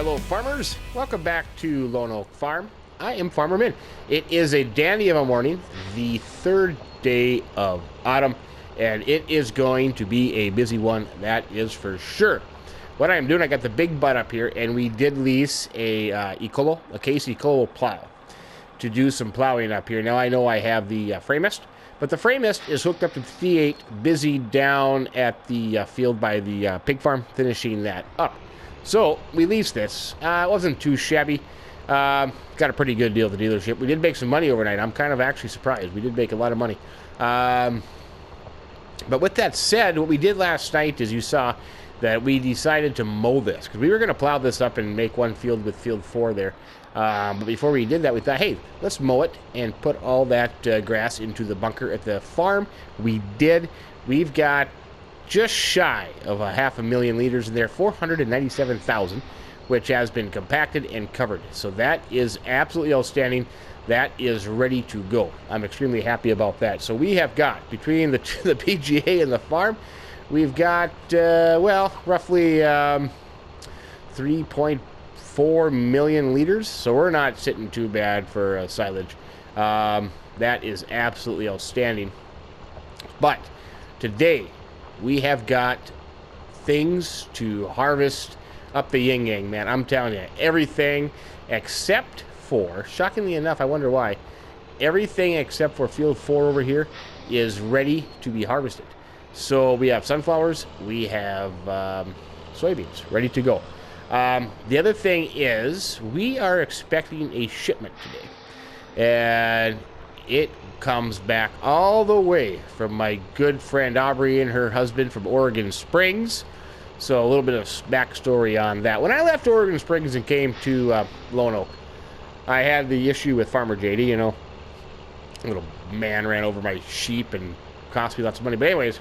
Hello farmers, welcome back to Lone Oak Farm. I am Farmer Minn. It is a dandy of a morning, the third day of autumn, and it is going to be a busy one, that is for sure. What I am doing, I got the big butt up here, and we did lease a case Ecolo plow to do some plowing up here. Now I know I have the framist, but the framist is hooked up to the T8, busy down at the field by the pig farm, finishing that up. So we leased this. It wasn't too shabby. Got a pretty good deal at the dealership. We did make some money overnight. I'm kind of actually surprised. We did make a lot of money. But with that said, what we did last night is you saw that we decided to mow this, because we were going to plow this up and make one field with field 4 there. But before we did that, we thought, hey, let's mow it and put all that grass into the bunker at the farm. We did. We've got just shy of 500,000 liters in there, 497,000, which has been compacted and covered. So that is absolutely outstanding. That is ready to go. I'm extremely happy about that. So we have got, between the PGA and the farm, we've got, well, roughly 3.4 million liters. So we're not sitting too bad for silage. That is absolutely outstanding. But today, we have got things to harvest up the yin-yang, man. I'm telling you, everything except for, shockingly enough, I wonder why, everything except for field 4 over here is ready to be harvested. So we have sunflowers, we have soybeans ready to go. The other thing is we are expecting a shipment today, and it comes back all the way from my good friend Aubrey and her husband from Oregon Springs. So a little bit of backstory on that. When I left Oregon Springs and came to Lone Oak, I had the issue with Farmer JD, you know. A little man ran over my sheep and cost me lots of money. But anyways,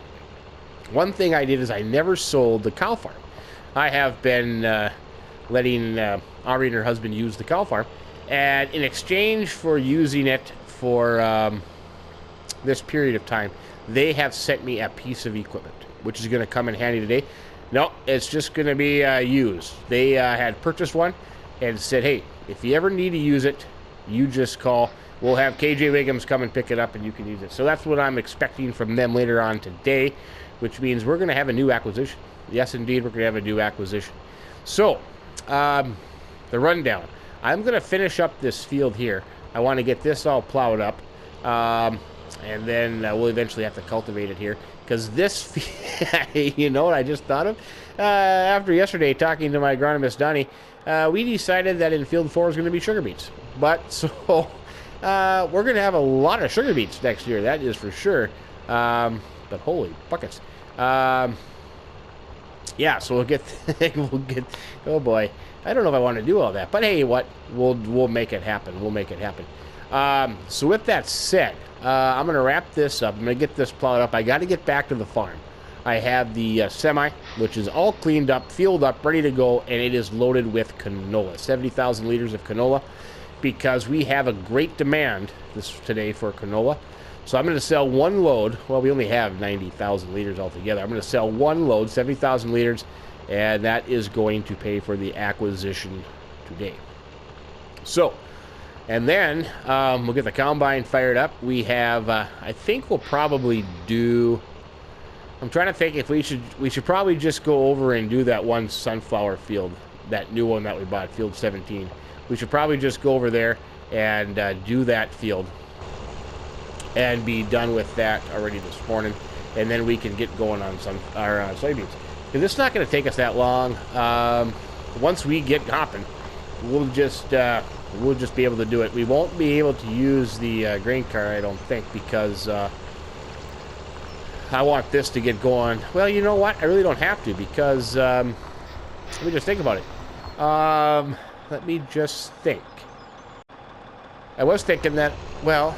one thing I did is I never sold the cow farm. I have been letting Aubrey and her husband use the cow farm. And in exchange for using it for this period of time, they have sent me a piece of equipment, which is going to come in handy today. No, it's just going to be used. They had purchased one and said, hey, if you ever need to use it, you just call. We'll have KJ Wiggums come and pick it up and you can use it. So that's what I'm expecting from them later on today, which means we're going to have a new acquisition. Yes, indeed, we're going to have a new acquisition. So, the rundown. I'm going to finish up this field here. I want to get this all plowed up. And then we'll eventually have to cultivate it here. Because this, you know what I just thought of? After yesterday talking to my agronomist, Donnie, we decided that in field 4 is going to be sugar beets. But, so, we're going to have a lot of sugar beets next year. That is for sure. But holy buckets. Yeah, so we'll get, oh boy. I don't know if I want to do all that. But hey, what? We'll make it happen. We'll make it happen. So with that said, I'm going to wrap this up. I'm going to get this plowed up. I got to get back to the farm. I have the semi, which is all cleaned up, fueled up, ready to go, and it is loaded with canola. 70,000 liters of canola, because we have a great demand today for canola. So I'm going to sell one load. Well, we only have 90,000 liters altogether. I'm going to sell one load, 70,000 liters, and that is going to pay for the acquisition today. So, and then we'll get the combine fired up. We have, I think we'll probably do, I'm trying to think if we should probably just go over and do that one sunflower field, that new one that we bought, field 17. We should probably just go over there and do that field and be done with that already this morning, and then we can get going on our soybeans. Because it's not going to take us that long. Once we get hopping, we'll just be able to do it. We won't be able to use the grain car, I don't think, because I want this to get going. Well, you know what? I really don't have to, because let me just think about it. Let me just think. I was thinking that, well,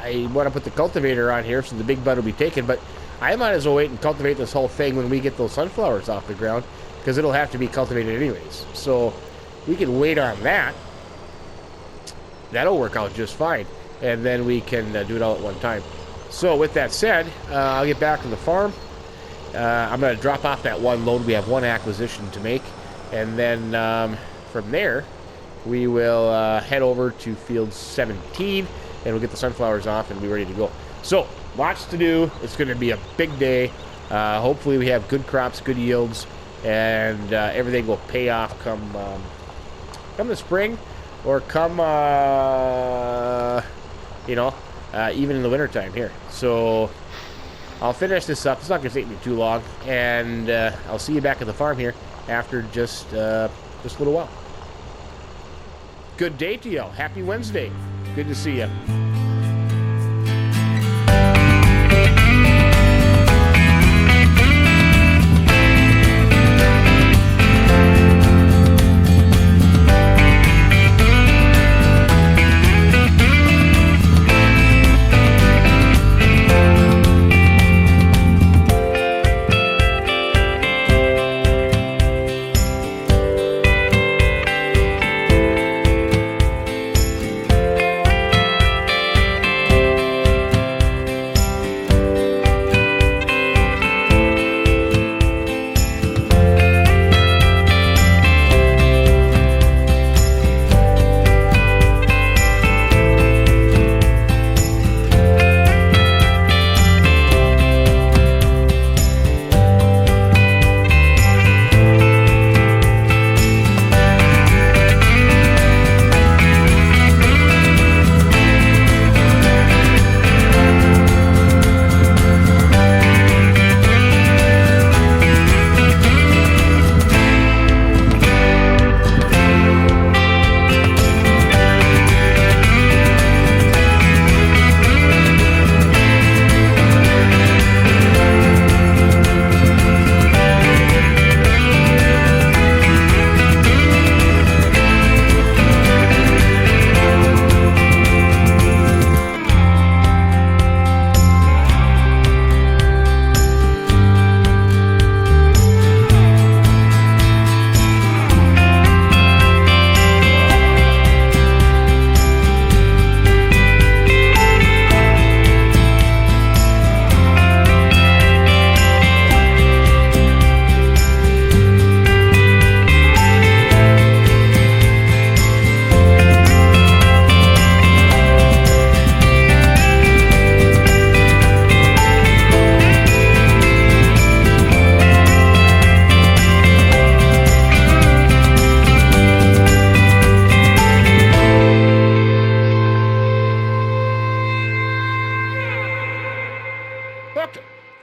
I want to put the cultivator on here so the big bud will be taken, but I might as well wait and cultivate this whole thing when we get those sunflowers off the ground, because it'll have to be cultivated anyways. So we can wait on that. That'll work out just fine, and then we can do it all at one time. So with that said, I'll get back to the farm. I'm going to drop off that one load. We have one acquisition to make, and then from there, we will head over to field 17, and we'll get the sunflowers off and be ready to go. So, lots to do. It's going to be a big day. Hopefully we have good crops, good yields, and everything will pay off come the spring, or come, even in the wintertime here. So, I'll finish this up. It's not going to take me too long, and I'll see you back at the farm here after just a little while. Good day to you. Happy Wednesday. Good to see you.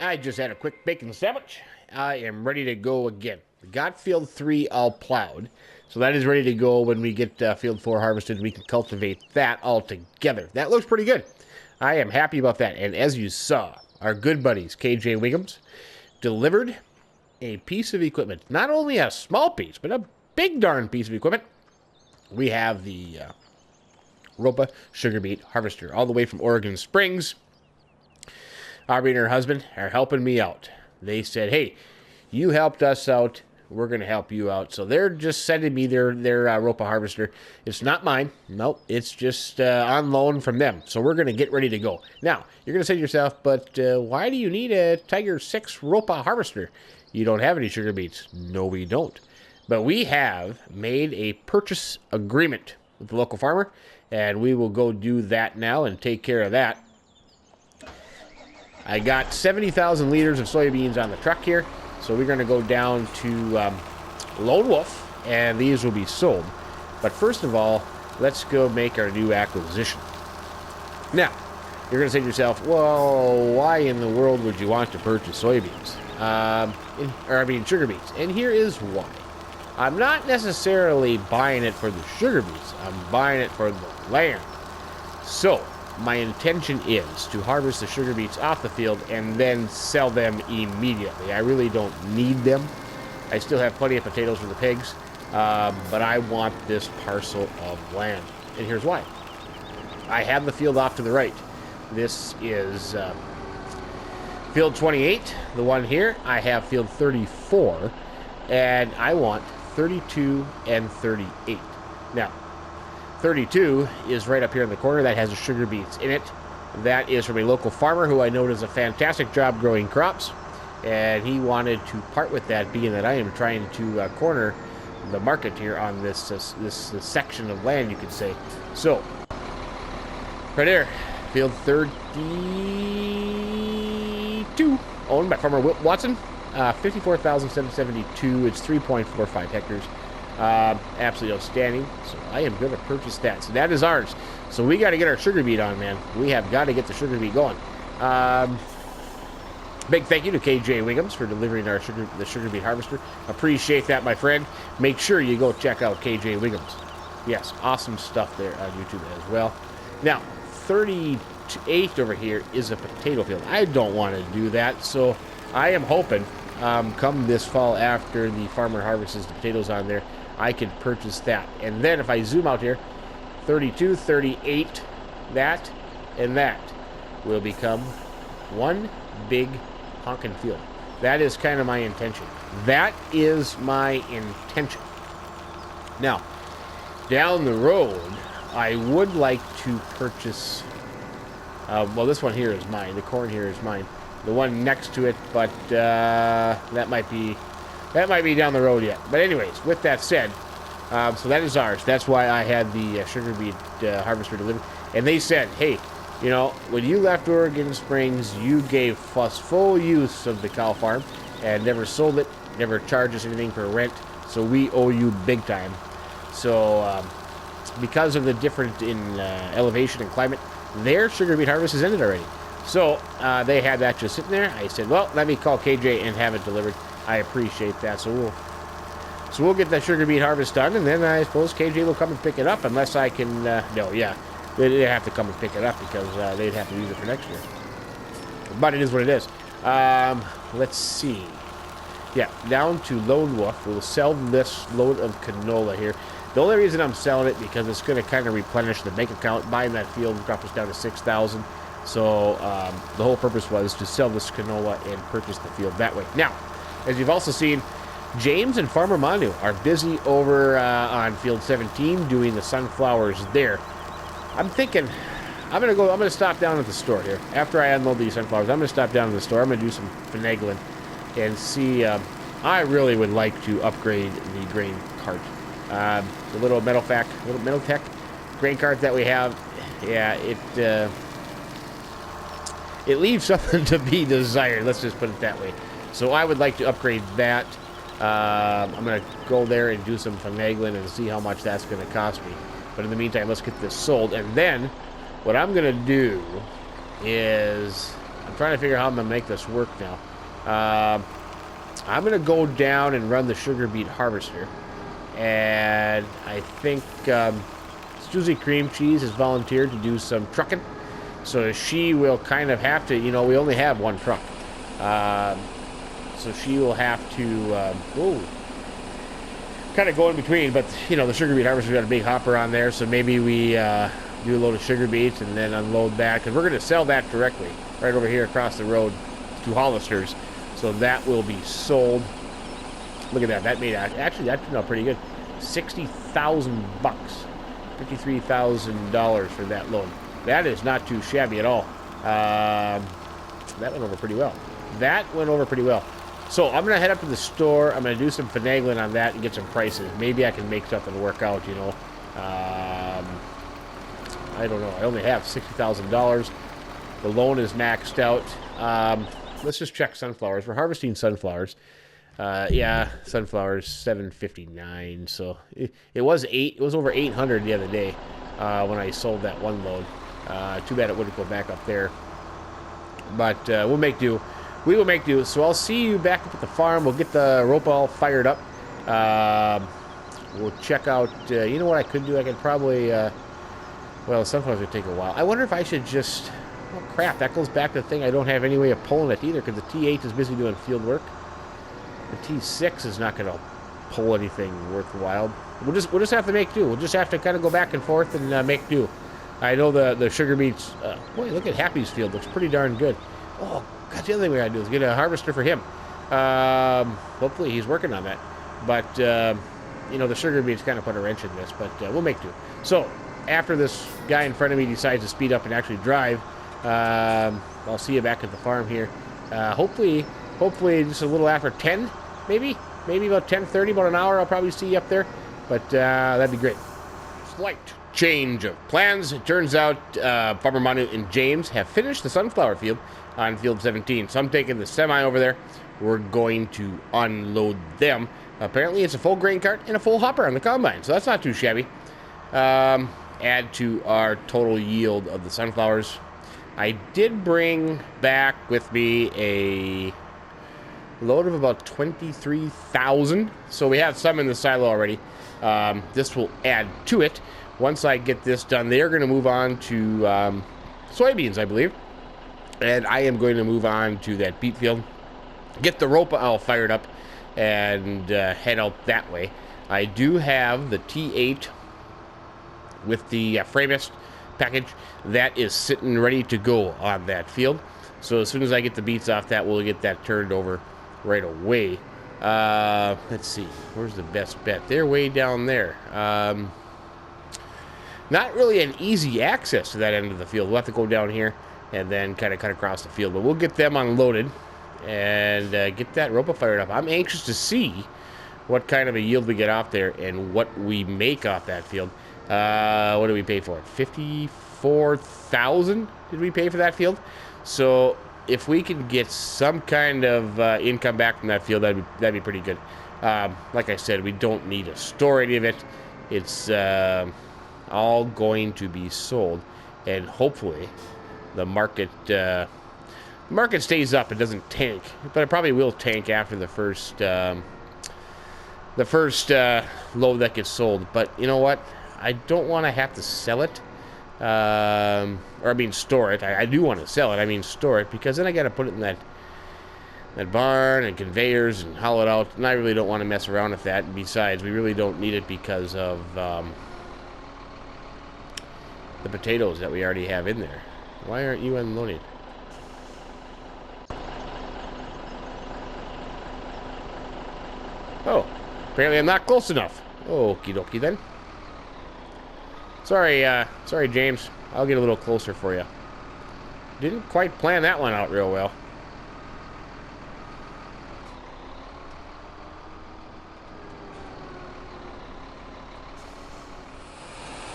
I just had a quick bacon sandwich. I am ready to go again. We got field 3 all plowed, so that is ready to go when we get field 4 harvested. We can cultivate that all together. That looks pretty good. I am happy about that. And as you saw, our good buddies, KJ Wiggums, delivered a piece of equipment. Not only a small piece, but a big darn piece of equipment. We have the Ropa sugar beet harvester all the way from Oregon Springs. Aubrey and her husband are helping me out. They said, hey, you helped us out. We're going to help you out. So they're just sending me their Ropa harvester. It's not mine. Nope. It's just on loan from them. So we're going to get ready to go. Now, you're going to say to yourself, but why do you need a Tiger 6 Ropa harvester? You don't have any sugar beets. No, we don't. But we have made a purchase agreement with the local farmer, and we will go do that now and take care of that. I got 70,000 liters of soybeans on the truck here, so we're going to go down to Lone Wolf, and these will be sold. But first of all, let's go make our new acquisition. Now, you're going to say to yourself, well, why in the world would you want to purchase soybeans? Sugar beets. And here is why. I'm not necessarily buying it for the sugar beets. I'm buying it for the land. So, my intention is to harvest the sugar beets off the field and then sell them immediately. I really don't need them. I still have plenty of potatoes for the pigs, but I want this parcel of land. And here's why. I have the field off to the right. This is field 28, the one here. I have field 34, and I want 32 and 38. Now, 32 is right up here in the corner. That has the sugar beets in it. That is from a local farmer who I know does a fantastic job growing crops, and he wanted to part with that, being that I am trying to corner the market here on this section of land, you could say. So, right there, field 32, owned by Farmer Watson. 54,772. It's 3.45 hectares. Absolutely outstanding. So I am going to purchase that. So that is ours. So we got to get our sugar beet on, man. We have got to get the sugar beet going. Big thank you to KJ Wiggums for delivering the sugar beet harvester. Appreciate that, my friend. Make sure you go check out KJ Wiggums. Yes, awesome stuff there on YouTube as well. Now, 38 over here is a potato field. I don't want to do that, so I am hoping come this fall after the farmer harvests the potatoes on there, I can purchase that. And then if I zoom out here, 32, 38, that, and that will become one big honkin' field. That is kind of my intention. That is my intention. Now, down the road, I would like to purchase, well, this one here is mine. The corn here is mine. The one next to it, but that might be down the road yet. But anyways, with that said, so that is ours. That's why I had the sugar beet harvester delivered. And they said, hey, you know, when you left Oregon Springs, you gave us full use of the cow farm and never sold it, never charged us anything for rent. So we owe you big time. So because of the difference in elevation and climate, their sugar beet harvest has ended already. So they had that just sitting there. I said, well, let me call KJ and have it delivered. I appreciate that. So we'll get that sugar beet harvest done, and then I suppose KJ will come and pick it up, unless I can. No, yeah, they have to come and pick it up because they'd have to use it for next year. But it is what it is. Let's see. Yeah, down to Lone Wolf. We'll sell this load of canola here. The only reason I'm selling it because it's going to kind of replenish the bank account. Buying that field drop us down to 6,000. So the whole purpose was to sell this canola and purchase the field that way. Now, as you've also seen, James and Farmer Minn are busy over on field 17 doing the sunflowers there. I'm thinking I'm going to stop down at the store here. After I unload these sunflowers, I'm going to stop down at the store. I'm going to do some finagling and see. I really would like to upgrade the grain cart. The little Metaltech grain cart that we have. Yeah, it leaves something to be desired. Let's just put it that way. So I would like to upgrade that. I'm going to go there and do some finagling and see how much that's going to cost me. But in the meantime, let's get this sold. And then what I'm going to do is I'm trying to figure out how I'm going to make this work now. I'm going to go down and run the sugar beet harvester. And I think Suzicreamcheeze has volunteered to do some trucking. So she will kind of have to, you know, we only have one truck. So she will have to, kind of go in between. But, you know, the sugar beet harvester's got a big hopper on there. So maybe we do a load of sugar beets and then unload that. Because we're going to sell that directly right over here across the road to Hollisters. So that will be sold. Look at that. That made, actually, that turned out pretty good. $60,000 bucks. $53,000 for that load. That is not too shabby at all. That went over pretty well. So I'm going to head up to the store. I'm going to do some finagling on that and get some prices. Maybe I can make something work out, you know. I don't know. I only have $60,000. The loan is maxed out. Let's just check sunflowers. We're harvesting sunflowers. Yeah, sunflowers, 759. So it was over 800 the other day when I sold that one load. Too bad it wouldn't go back up there. But we'll make do. We will make do. So I'll see you back up at the farm. We'll get the rope all fired up. We'll check out. You know what I could do? I could probably. Well, sunflowers would take a while. I wonder if I should just. Oh crap! That goes back to the thing. I don't have any way of pulling it either because the T8 is busy doing field work. The T6 is not going to pull anything worthwhile. We'll just have to make do. We'll just have to kind of go back and forth and make do. I know the sugar beets. Boy, look at Happy's field. Looks pretty darn good. Oh, God, the other thing we got to do is get a harvester for him. Hopefully he's working on that. But, you know, the sugar beets kind of put a wrench in this. But we'll make do. So, after this guy in front of me decides to speed up and actually drive, I'll see you back at the farm here. Hopefully just a little after 10, maybe. maybe about 10:30, about an hour. I'll probably see you up there, but that'd be great. Slight change of plans. It turns out Farmer Minn and James have finished the sunflower field on field 17. So I'm taking the semi over there. We're going to unload them. Apparently it's a full grain cart and a full hopper on the combine, so that's not too shabby. Add to our total yield of the sunflowers. I did bring back with me a load of about 23,000, so we have some in the silo already. This will add to it. Once I get this done, they're going to move on to soybeans, I believe. And I am going to move on to that beet field, get the ropa all fired up, and head out that way. I do have the T8 with the framest package that is sitting ready to go on that field. So as soon as I get the beets off that, we'll get that turned over right away. Let's see, where's the best bet? They're way down there. Not really an easy access to that end of the field. We'll have to go down here and then kind of cut across the field, but we'll get them unloaded and get that ropa fired up. I'm anxious to see what kind of a yield we get off there and what we make off that field. What did we pay for it? 54,000 did we pay for that field? So if we can get some kind of income back from that field, that'd be pretty good. Like I said, we don't need to store any of it. It's all going to be sold, and hopefully the market stays up. It doesn't tank, but it probably will tank after the first load that gets sold. But you know what? I don't want to have to sell it, or I mean store it. I do want to sell it. I mean store it, because then I got to put it in that barn and conveyors and haul it out, and I really don't want to mess around with that. And besides, we really don't need it because of the potatoes that we already have in there. Why aren't you unloading? Oh, apparently I'm not close enough. Okie dokie then. Sorry, James. I'll get a little closer for you. Didn't quite plan that one out real well.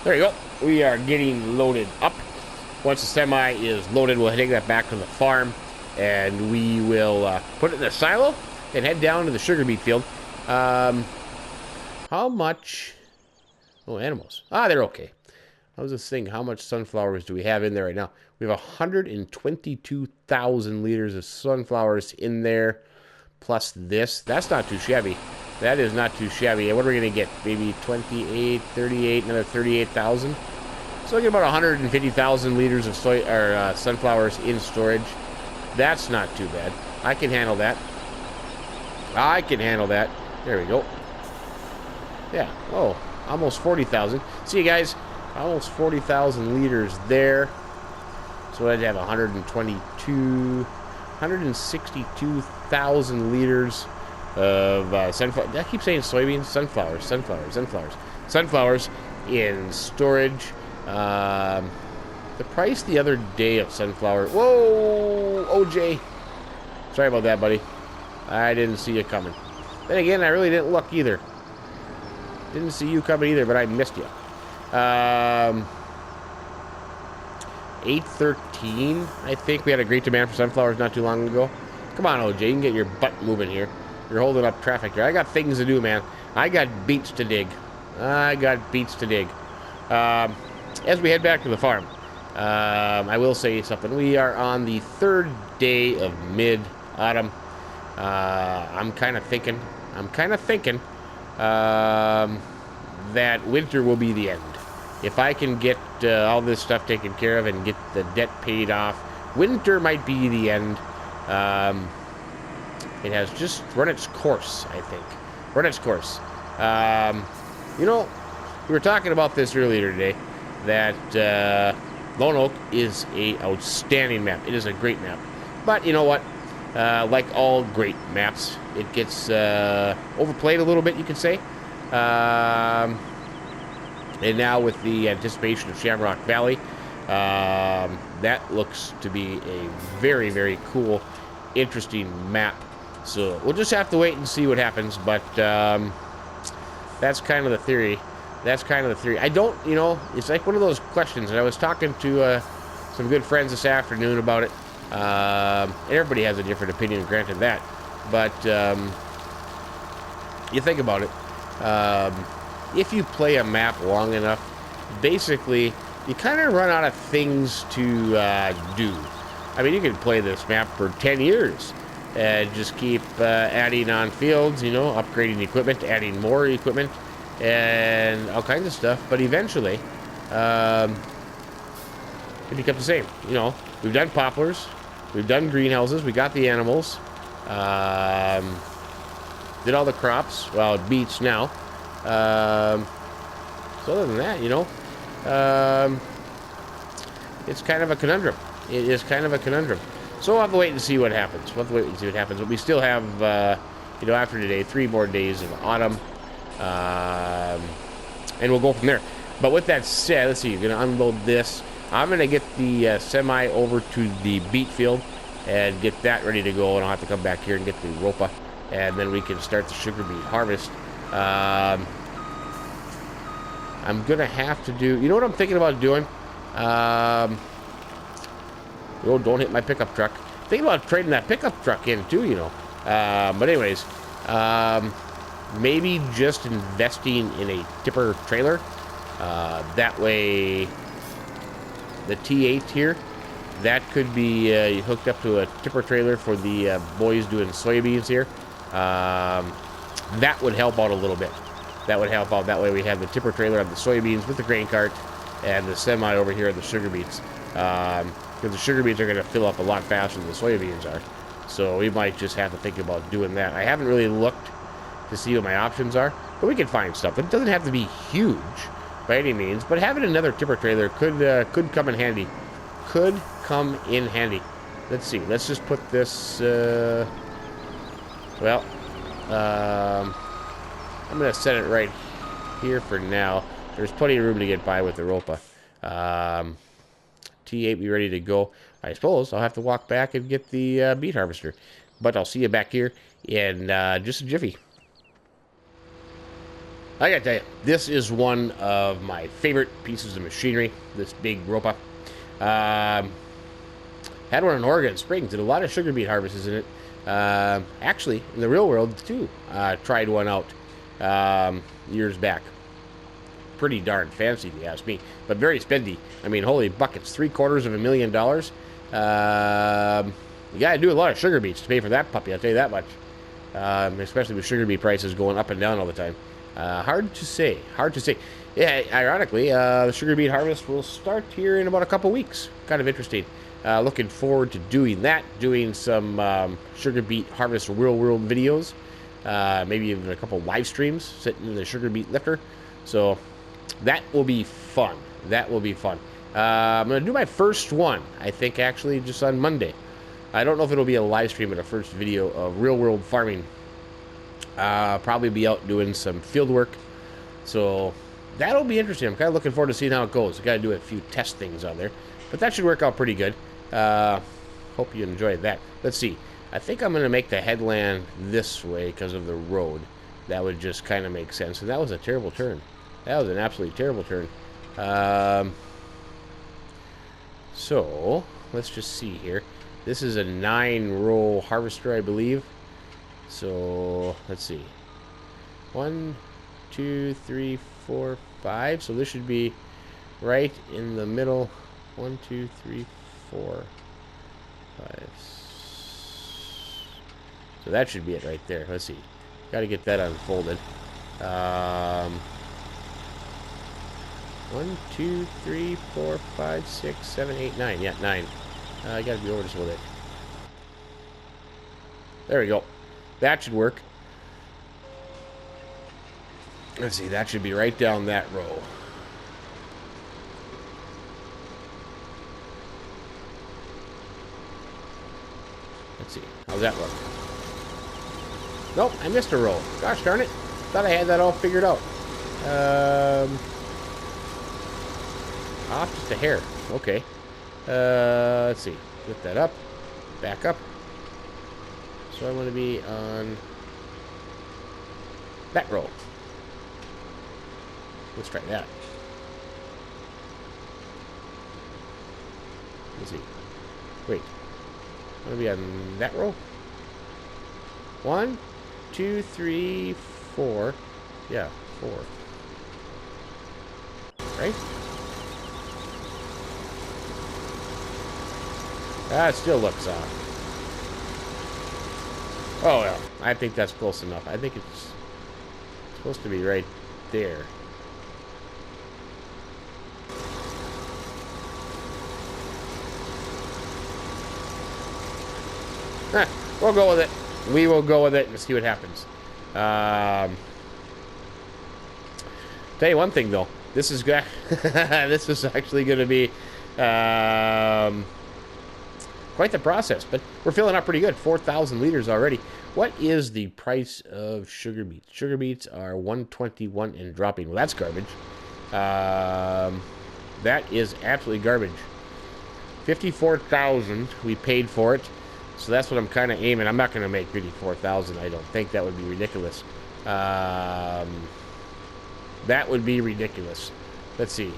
There you go. We are getting loaded up. Once the semi is loaded, we'll take that back to the farm, and we will put it in the silo and head down to the sugar beet field. How much? Oh, animals. Ah, they're okay. I was just thinking, how much sunflowers do we have in there right now? We have 122,000 liters of sunflowers in there, plus this. That's not too shabby. That is not too shabby. What are we going to get? Maybe 28, 38, another 38,000. So I get about 150,000 liters of sunflowers in storage. That's not too bad. I can handle that. I can handle that. There we go. Yeah. Oh, almost 40,000. See you guys. Almost 40,000 liters there. So I'd have 162,000 liters of sunflower. I keep saying soybeans, sunflowers in storage. The price the other day of sunflower. Whoa, OJ. Sorry about that, buddy. I didn't see you coming. Then again, I really didn't look either. Didn't see you coming either, but I missed you. 813. I think we had a great demand for sunflowers not too long ago. Come on, OJ, you can get your butt moving here. You're holding up traffic here. I got things to do, man. I got beets to dig. As we head back to the farm, I will say something. We are on the 3rd day of mid-autumn. I'm kind of thinking that winter will be the end. If I can get all this stuff taken care of and get the debt paid off, winter might be the end. It has just run its course, I think. Run its course. You know, we were talking about this earlier today, that Lone Oak is a outstanding map. It is a great map. But you know what? Like all great maps, it gets overplayed a little bit, you could say. And now with the anticipation of Shamrock Valley, that looks to be a very, very cool, interesting map. So we'll just have to wait and see what happens. But that's kind of the theory. That's kind of the theory. I don't, you know, it's like one of those questions. And I was talking to some good friends this afternoon about it. Everybody has a different opinion, granted that. But you think about it. If you play a map long enough, basically, you kind of run out of things to do. I mean, you can play this map for 10 years and just keep adding on fields, you know, upgrading equipment, adding more equipment, and all kinds of stuff. But eventually, it becomes the same. You know, we've done poplars, we've done greenhouses, we got the animals, did all the crops. Well, it beets now. So other than that, you know, it's kind of a conundrum. It is kind of a conundrum. So we'll have to wait and see what happens. We'll have to wait and see what happens. But we still have, you know, after today, 3 more days of autumn. And we'll go from there. But with that said, let's see, you're going to unload this. I'm going to get the semi over to the beet field and get that ready to go. And I'll have to come back here and get the ropa. And then we can start the sugar beet harvest. I'm going to have to do... You know what I'm thinking about doing? Oh, don't hit my pickup truck. Think about trading that pickup truck in, too, you know. But anyways, maybe just investing in a tipper trailer. That way, the T8 here, that could be hooked up to a tipper trailer for the boys doing soybeans here. That would help out a little bit. That would help out. That way we have the tipper trailer on the soybeans with the grain cart and the semi over here on the sugar beets. Because the sugar beets are going to fill up a lot faster than the soybeans are. So we might just have to think about doing that. I haven't really looked to see what my options are, but we can find stuff. It doesn't have to be huge by any means, but having another tipper trailer could come in handy. Could come in handy. Let's see. Let's just put this... well, I'm going to set it right here for now. There's plenty of room to get by with the ropa. T8 be ready to go. I suppose I'll have to walk back and get the beet harvester. But I'll see you back here in just a jiffy. I gotta tell you, this is one of my favorite pieces of machinery, this big ropa. Had one in Oregon Springs, did a lot of sugar beet harvests in it. Actually, in the real world, too. Tried one out years back. Pretty darn fancy, if you ask me. But very spendy. I mean, holy buckets. $750,000. You gotta do a lot of sugar beets to pay for that puppy, I'll tell you that much. Especially with sugar beet prices going up and down all the time. Hard to say. Hard to say. Yeah, ironically, the sugar beet harvest will start here in about a couple weeks. Kind of interesting. Looking forward to doing that. Doing some sugar beet harvest real world videos. Maybe even a couple live streams sitting in the sugar beet lifter. So that will be fun. That will be fun. I'm going to do my first one, I think, actually, just on Monday. I don't know if it'll be a live stream or a first video of real world farming. Probably be out doing some field work. So that'll be interesting. I'm kind of looking forward to seeing how it goes. I got to do a few test things on there. But that should work out pretty good. Hope you enjoyed that. Let's see. I think I'm going to make the headland this way because of the road. That would just kind of make sense. And that was a terrible turn. That was an absolutely terrible turn. So, let's just see here. This is a 9-row harvester, I believe. So, let's see. 1, 2, 3, 4, 5. So this should be right in the middle. 1, 2, 3, 4, 5. So that should be it right there. Let's see. Got to get that unfolded. 1, 2, 3, 4, 5, 6, 7, 8, 9. Yeah, 9. I got to be over this a little bit. There we go. That should work. Let's see. That should be right down that row. Let's see. How's that look? Nope, I missed a row. Gosh darn it. Thought I had that all figured out. Off just a hair. Okay. Let's see. Lift that up. Back up. So I want to be on that row. Let's try that. Let's see. Wait. I want to be on that row? 1, 2, 3, 4. Yeah, 4. Right? That still looks off. Oh, well. I think that's close enough. I think it's supposed to be right there. We'll go with it. We will go with it and see what happens. Tell you one thing, though. This is good. This is actually going to be quite the process, but we're filling up pretty good. 4,000 liters already. What is the price of sugar beets? Sugar beets are $1.21 and dropping. Well, that's garbage. That is absolutely garbage. 54,000 we paid for it, so that's what I'm kind of aiming. I'm not going to make 54,000. I don't think that would be ridiculous. That would be ridiculous. Let's see.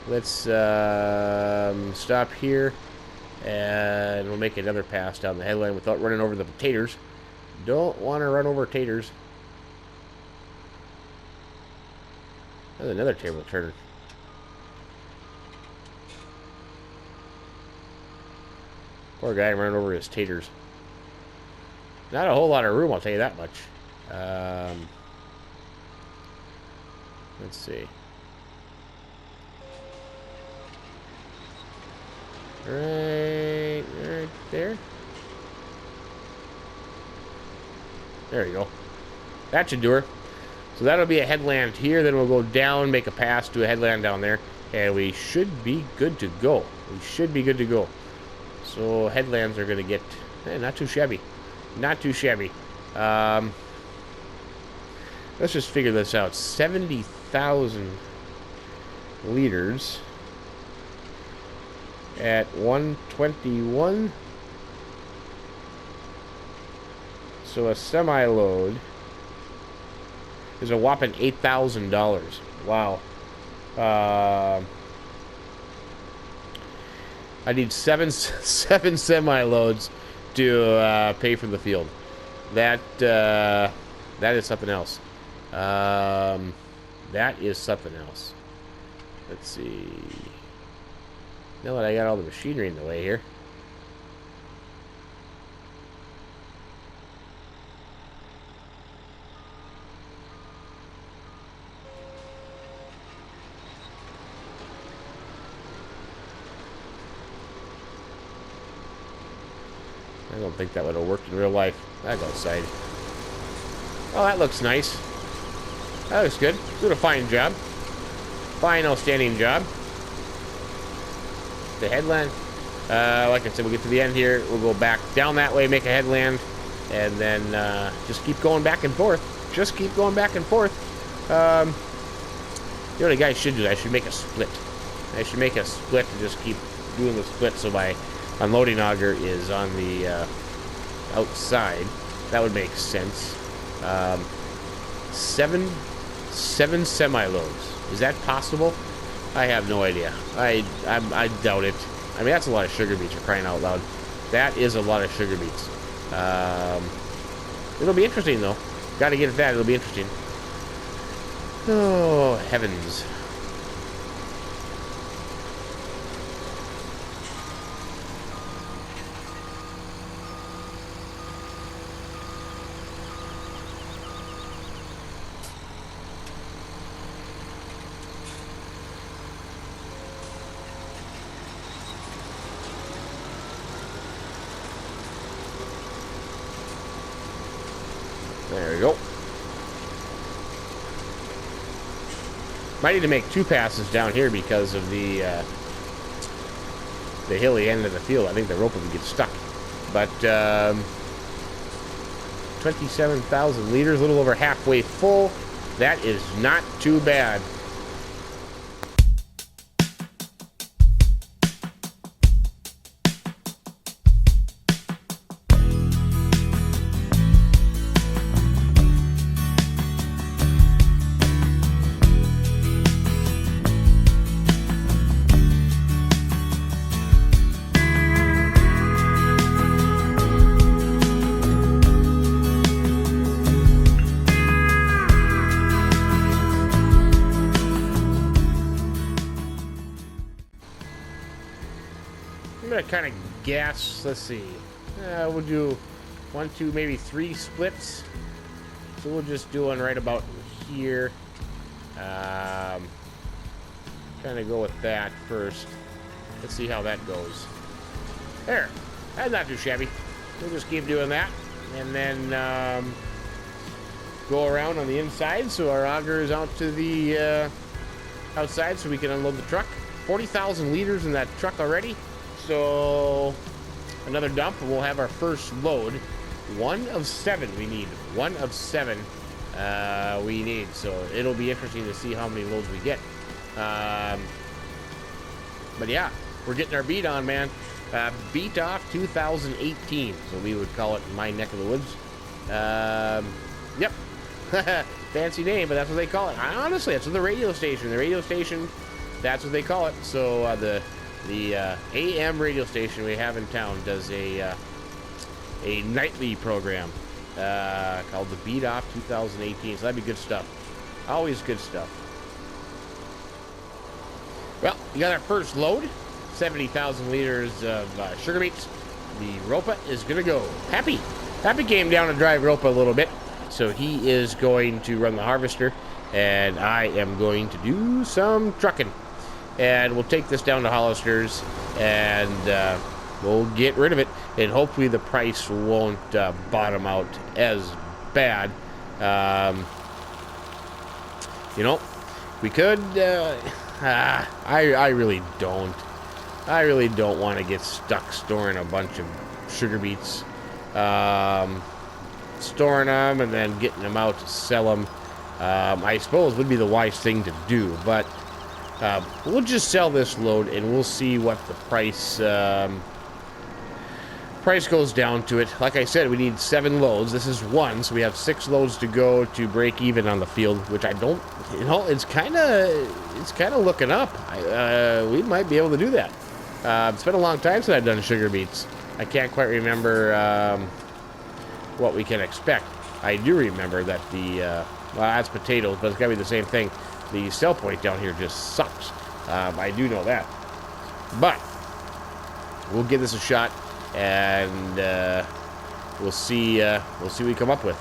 Let's stop here, and we'll make another pass down the headland without running over the taters. Don't want to run over taters. There's another table turner. Poor guy running over his taters. Not a whole lot of room, I'll tell you that much. Let's see. Right there. There you go. That should do her. So that'll be a headland here. Then we'll go down, make a pass to a headland down there, and we should be good to go. We should be good to go. So headlands are going to get not too shabby. Not too shabby. Let's just figure this out. 70,000 liters at 121. So a semi-load is a whopping $8,000. Wow. I need seven semi-loads to pay for the field. That is something else. That is something else. Let's see. Now that I got all the machinery in the way here. I don't think that would have worked in real life. I'll go outside. Oh, that looks nice. That looks good. Doing a fine job. Fine, outstanding job. The headland. Like I said, we'll get to the end here. We'll go back down that way, make a headland, and then just keep going back and forth. Just keep going back and forth. You know what a guy should do? I should make a split. I should make a split and just keep doing the split so my unloading auger is on the outside. That would make sense. Seven semi-loads. Is that possible? I have no idea. I doubt it. I mean, that's a lot of sugar beets, for crying out loud. That is a lot of sugar beets. It'll be interesting, though. Got to get it that. It'll be interesting. Oh, heavens. There we go. Might need to make two passes down here because of the hilly end of the field. I think the rope would get stuck. But 27,000 liters, a little over halfway full. That is not too bad. kind of guess. Let's see. We'll do 1, 2, maybe 3 splits. So we'll just do one right about here. Kind of go with that first. Let's see how that goes. There. That's not too shabby. We'll just keep doing that. And then go around on the inside so our auger is out to the outside so we can unload the truck. 40,000 liters in that truck already. So another dump and we'll have our first load. 1 of 7 we need. 1 of 7 we need. So it'll be interesting to see how many loads we get. But yeah, we're getting our beat on, man. Beat off 2018. So we would call it in my neck of the woods. Yep. Fancy name, but that's what they call it. Honestly, that's what the radio station. The radio station, that's what they call it. So the AM radio station we have in town does a nightly program called the Beat Off 2018. So that'd be good stuff. Always good stuff. Well, we got our first load. 70,000 liters of sugar beets. The Ropa is gonna go. Happy came down to drive Ropa a little bit. So he is going to run the harvester, and I am going to do some trucking. And we'll take this down to Hollister's, and we'll get rid of it. And hopefully the price won't bottom out as bad. You know, we could. I really don't. I really don't want to get stuck storing a bunch of sugar beets. Storing them and then getting them out to sell them, I suppose would be the wise thing to do. But we'll just sell this load and we'll see what the price goes down to it. Like I said, we need 7 loads. This is 1, so we have 6 loads to go to break even on the field, which I don't. You know, it's kind of looking up. We might be able to do that. It's been a long time since I've done sugar beets. I can't quite remember what we can expect. I do remember that well, that's potatoes, but it's got to be the same thing. The sell point down here just sucks. I do know that. But we'll give this a shot, and we'll see what we come up with.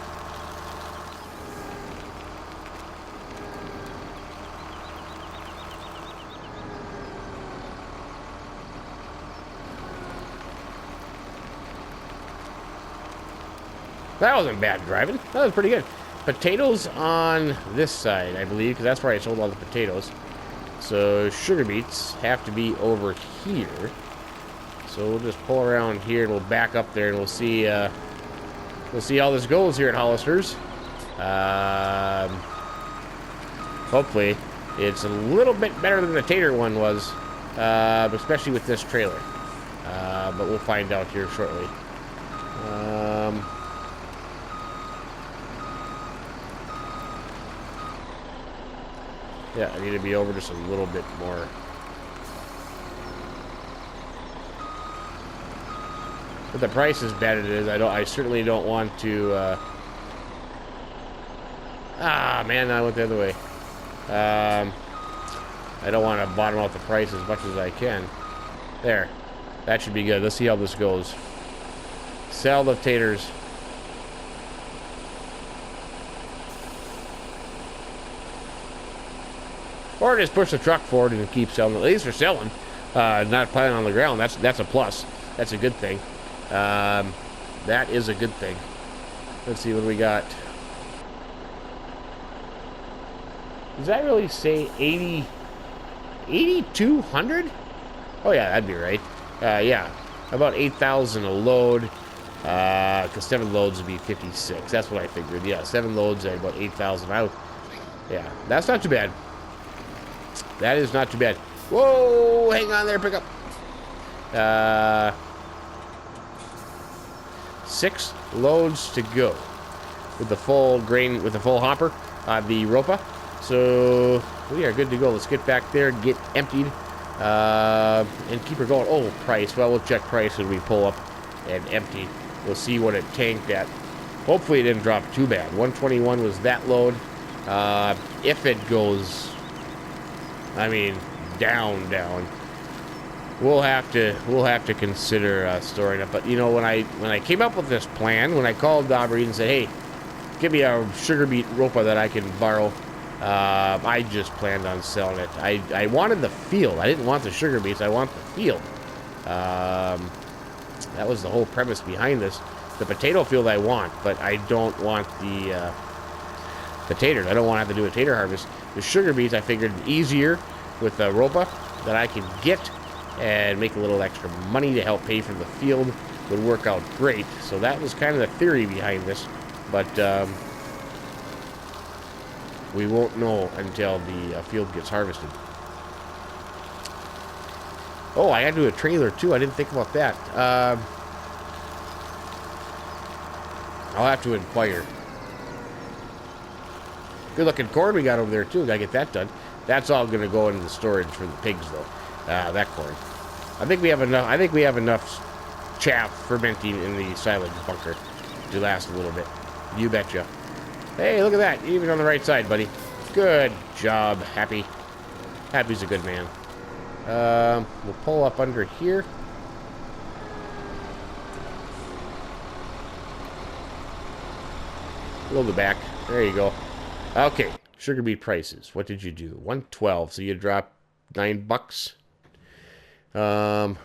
That wasn't bad driving. That was pretty good. Potatoes on this side, I believe, because that's where I sold all the potatoes. So sugar beets have to be over here. So we'll just pull around here and we'll back up there and we'll see how this goes here at Hollister's. Hopefully it's a little bit better than the tater one was, especially with this trailer. But we'll find out here shortly. Yeah, I need to be over just a little bit more. But the price is bad as it is. I certainly don't want to. Man, I went the other way. I don't want to bottom out the price as much as I can. There, that should be good. Let's see how this goes. Sell the taters. Or just push the truck forward and keep selling. At least we're selling, not piling on the ground. That's a plus. That's a good thing. That is a good thing. Let's see what we got. Does that really say 8,200? Oh yeah, that'd be right. Yeah, about 8,000 a load. Because 7 loads would be 56. That's what I figured. Yeah, 7 loads at about 8,000 out. Yeah, that's not too bad. That is not too bad. Whoa, hang on there, pick up. 6 loads to go with the full grain, with the full hopper on the Ropa. So we are good to go. Let's get back there, get emptied, and keep her going. Oh, price. Well, we'll check price when we pull up and empty. We'll see what it tanked at. Hopefully it didn't drop too bad. 121 was that load. If it goes, I mean, down, we'll have to consider storing it. But you know, when I came up with this plan, when I called Aubrey and said, "Hey, give me a sugar beet ropa that I can borrow," I just planned on selling it. I wanted the field. I didn't want the sugar beets. I want the field. That was the whole premise behind this. The potato field I want, but I don't want the taters. I don't want to have to do a tater harvest. The sugar beets, I figured easier with the ropa that I can get and make a little extra money to help pay for the field would work out great. So that was kind of the theory behind this. But we won't know until the field gets harvested. Oh, I got to do a trailer too. I didn't think about that. I'll have to inquire. Good looking corn we got over there too. Gotta get that done. That's all gonna go into the storage for the pigs though. That corn. I think we have enough. I think we have enough chaff fermenting in the silage bunker to last a little bit. You betcha. Hey, look at that. Even on the right side, buddy. Good job, Happy. Happy's a good man. We'll pull up under here. A little bit back. There you go. Okay, sugar beet prices. What did you do? 112. So you dropped $9.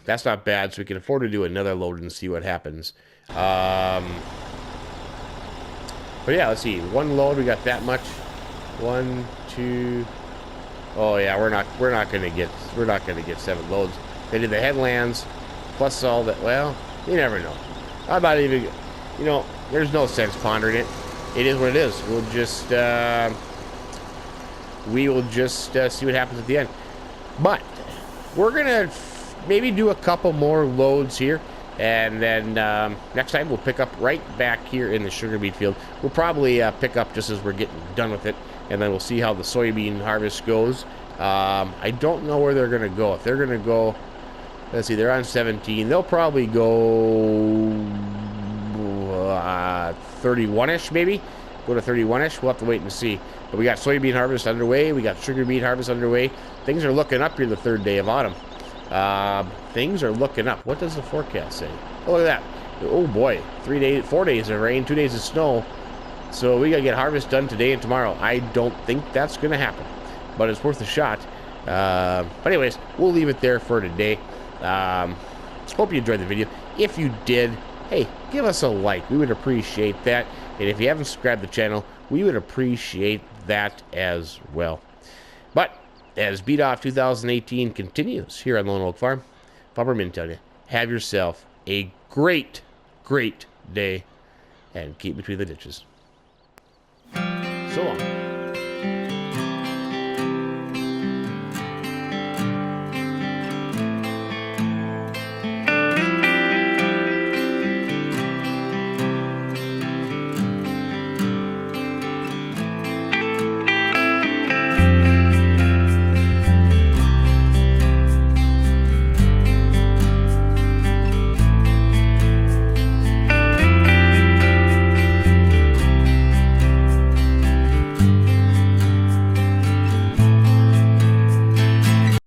That's not bad. So we can afford to do another load and see what happens. But yeah, let's see. One load, we got that much. 1, 2. Oh yeah, we're not gonna get 7 loads. They did the headlands plus all that. Well, you never know. I'm not even. You know, there's no sense pondering it. It is what it is. We'll just see what happens at the end. But we're gonna maybe do a couple more loads here, and then next time we'll pick up right back here in the sugar beet field. We'll probably pick up just as we're getting done with it, and then we'll see how the soybean harvest goes. I don't know where they're gonna go. If they're gonna go, let's see, they're on 17. They'll probably go 31-ish maybe. Go to 31-ish. We'll have to wait and see. But we got soybean harvest underway. We got sugar beet harvest underway. Things are looking up here the 3rd day of autumn. Things are looking up. What does the forecast say? Oh, look at that. Oh boy, 4 days of rain, 2 days of snow. So we gotta get harvest done today and tomorrow. I don't think that's gonna happen, but it's worth a shot. But anyways, we'll leave it there for today. Hope you enjoyed the video. If you did, hey, give us a like. We would appreciate that. And if you haven't subscribed to the channel, we would appreciate that as well. But as Beat Off 2018 continues here on Lone Oak Farm, Farmer Minn telling you, have yourself a great, great day and keep between the ditches. So long.